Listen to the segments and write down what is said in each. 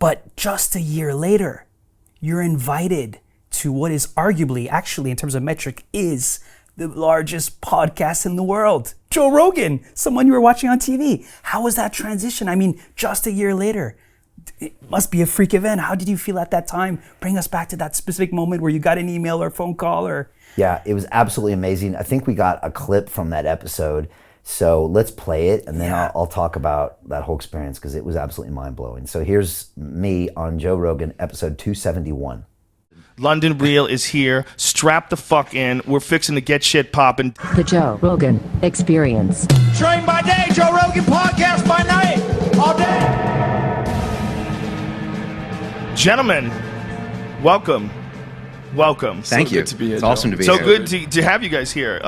But just a year later, you're invited to what is arguably, actually, in terms of metric, is the largest podcast in the world. Joe Rogan, someone you were watching on TV. How was that transition? I mean, just a year later. It must be a freak event. How did you feel at that time? Bring us back to that specific moment where you got an email or phone call or... Yeah, it was absolutely amazing. I think we got a clip from that episode. So let's play it, and then I'll talk about that whole experience because it was absolutely mind-blowing. So here's me on Joe Rogan, episode 271. London Real is here. Strap the fuck in. We're fixing to get shit popping. The Joe Rogan Experience. Train by day, Joe Rogan podcast by night. All day. Gentlemen, welcome. Thank you. Good to be here, it's Joe. awesome to be So here. good to have you guys here.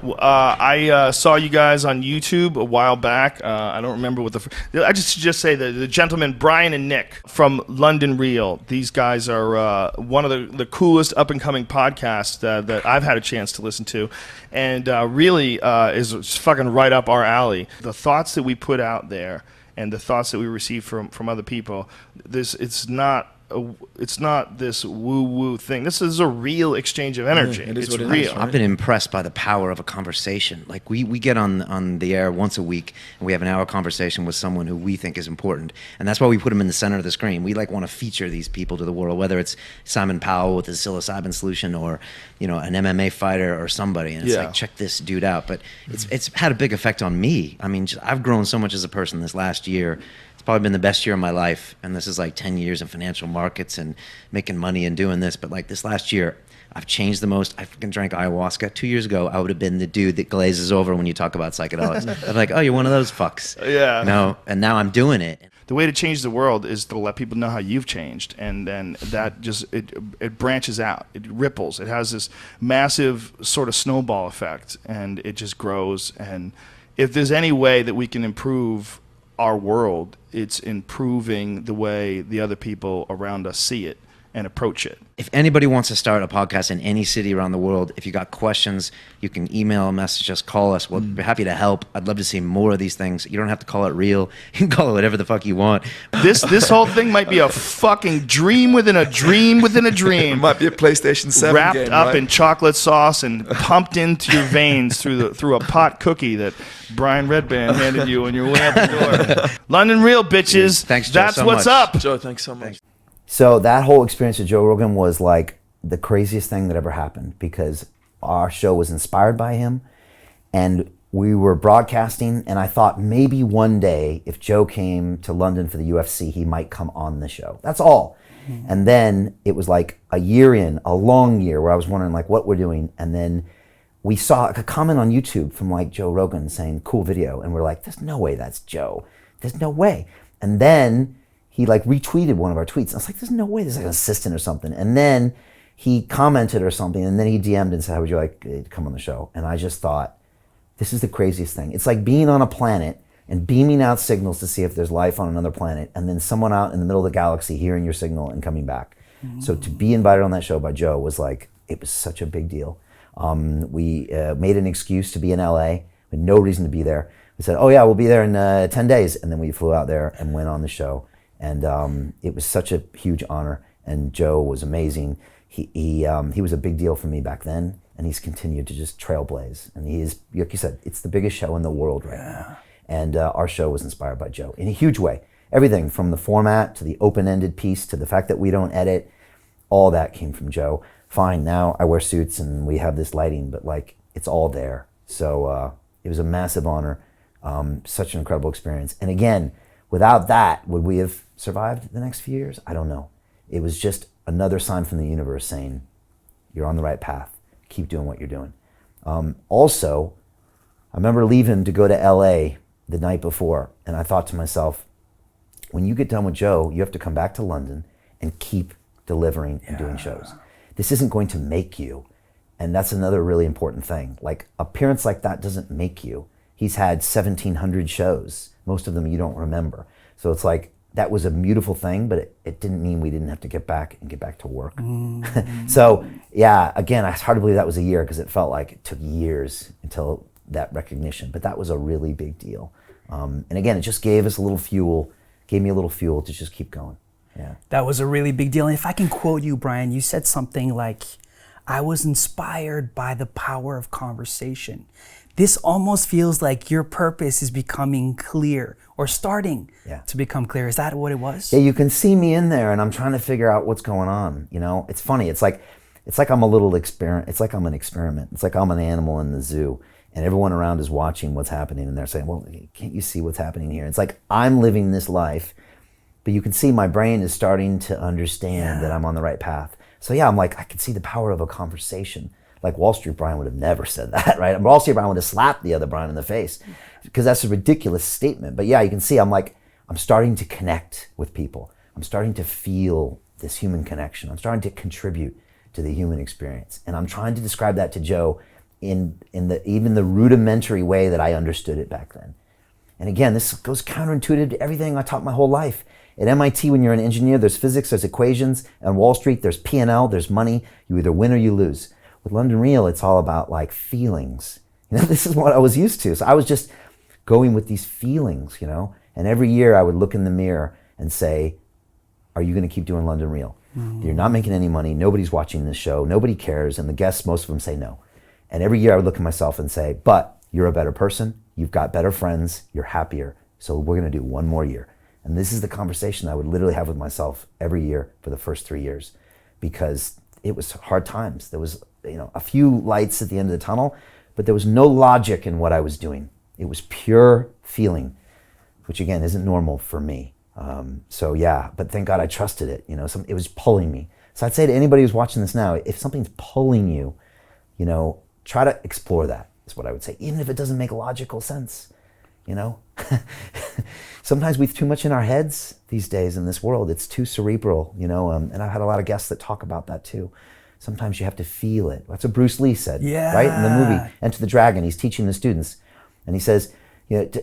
I saw you guys on YouTube a while back. I don't remember what I just say the gentlemen Brian and Nick from London Real. These guys are one of the coolest up and coming podcasts that I've had a chance to listen to, and really is fucking right up our alley. The thoughts that we put out there and the thoughts that we receive from other people. It's not this woo-woo thing. This is a real exchange of energy. It's real. I've been impressed by the power of a conversation. Like we get on the air once a week, and we have an hour conversation with someone who we think is important, and that's why we put them in the center of the screen. We want to feature these people to the world, whether it's Simon Powell with his psilocybin solution, or an MMA fighter or somebody, and it's like, check this dude out. But it's had a big effect on me. I mean, I've grown so much as a person this last year. Probably been the best year of my life, and this is like 10 years in financial markets and making money and doing this. But like this last year, I've changed the most. I freaking drank ayahuasca 2 years ago. I would have been the dude that glazes over when you talk about psychedelics. I'm like, oh, you're one of those fucks. Yeah. No, and now I'm doing it. The way to change the world is to let people know how you've changed, and then that just it branches out, it ripples, it has this massive sort of snowball effect, and it just grows. And if there's any way that we can improve our world, it's improving the way the other people around us see it and approach it. If anybody wants to start a podcast in any city around the world, if you got questions, you can email, message us, call us. We'll be happy to help. I'd love to see more of these things. You don't have to call it real. You can call it whatever the fuck you want. This whole thing might be a fucking dream within a dream within a dream. It might be a PlayStation 7 wrapped game, up right? in chocolate sauce and pumped into your veins through a pot cookie that Brian Redband handed you on your way out the door. London Real, bitches. Thanks, Joe, That's so what's much. up. Joe, thanks so much. So that whole experience with Joe Rogan was like the craziest thing that ever happened because our show was inspired by him, and we were broadcasting, and I thought maybe one day if Joe came to London for the UFC, he might come on the show. That's all. And then it was like a year in, a long year, where I was wondering like what we're doing, and then we saw a comment on YouTube from like Joe Rogan saying, cool video, and we're like, there's no way that's Joe. There's no way. And then he like retweeted one of our tweets. I was like, there's no way, there's like an assistant or something. And then he commented or something, and then he DM'd and said, how would you like to come on the show? And I just thought, this is the craziest thing. It's like being on a planet and beaming out signals to see if there's life on another planet, and then someone out in the middle of the galaxy hearing your signal and coming back. So to be invited on that show by Joe was like, it was such a big deal. We made an excuse to be in LA. We had no reason to be there. We said, oh yeah, we'll be there in 10 days. And then we flew out there and went on the show. And it was such a huge honor. And Joe was amazing. He was a big deal for me back then. And he's continued to just trailblaze. And he is, like you said, it's the biggest show in the world right now. And our show was inspired by Joe in a huge way. Everything from the format to the open-ended piece to the fact that we don't edit, all that came from Joe. Fine, now I wear suits and we have this lighting, but like it's all there. So it was a massive honor, such an incredible experience. And again, without that, would we have survived the next few years? I don't know. It was just another sign from the universe saying, you're on the right path. Keep doing what you're doing. Also, I remember leaving to go to LA the night before, and I thought to myself, when you get done with Joe, you have to come back to London and keep delivering and doing shows. This isn't going to make you. And that's another really important thing. Like, appearance like that doesn't make you. He's had 1,700 shows. Most of them you don't remember. So it's like, that was a beautiful thing, but it didn't mean we didn't have to get back to work. So yeah, again, it's hard to believe that was a year because it felt like it took years until that recognition, but that was a really big deal. And again, it just gave me a little fuel to just keep going. Yeah. That was a really big deal. And if I can quote you, Brian, you said something like, I was inspired by the power of conversation. This almost feels like your purpose is becoming clear or starting to become clear. Is that what it was? Yeah, you can see me in there and I'm trying to figure out what's going on. You know, it's funny. It's like I'm a little experiment. It's like I'm an experiment. It's like I'm an animal in the zoo and everyone around is watching what's happening and they're saying, well, can't you see what's happening here? It's like I'm living this life, but you can see my brain is starting to understand that I'm on the right path. So yeah, I'm like, I can see the power of a conversation. Like Wall Street Brian would have never said that, right? Wall Street Brian would have slapped the other Brian in the face because that's a ridiculous statement. But yeah, you can see I'm starting to connect with people. I'm starting to feel this human connection. I'm starting to contribute to the human experience. And I'm trying to describe that to Joe in even the rudimentary way that I understood it back then. And again, this goes counterintuitive to everything I taught my whole life. At MIT, when you're an engineer, there's physics, there's equations. On Wall Street, there's P&L, there's money. You either win or you lose. With London Real, it's all about like feelings. You know, this is what I was used to. So I was just going with these feelings, you know. And every year I would look in the mirror and say, are you going to keep doing London Real? You're not making any money. Nobody's watching this show. Nobody cares. And the guests, most of them say no. And every year I would look at myself and say, but you're a better person. You've got better friends. You're happier. So we're going to do one more year. And this is the conversation I would literally have with myself every year for the first 3 years, because it was hard times. There was, a few lights at the end of the tunnel, but there was no logic in what I was doing. It was pure feeling, which again isn't normal for me. So yeah, but thank God I trusted it. It was pulling me. So I'd say to anybody who's watching this now, if something's pulling you, try to explore that, is what I would say, even if it doesn't make logical sense. Sometimes we're too much in our heads these days in this world. It's too cerebral, and I've had a lot of guests that talk about that too. Sometimes you have to feel it. That's what Bruce Lee said, right? In the movie Enter the Dragon, he's teaching the students and he says,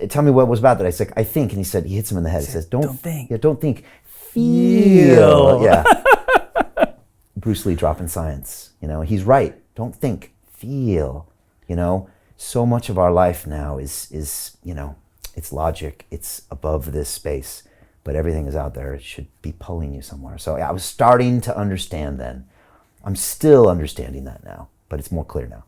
tell me what it was about that. I said, I think. And he said, he hits him in the head. He says, don't think. Yeah, don't think. Feel. Yeah. Bruce Lee dropping science. He's right. Don't think. Feel. So much of our life now is it's logic. It's above this space, but everything is out there. It should be pulling you somewhere. So I was starting to understand then. I'm still understanding that now, but it's more clear now.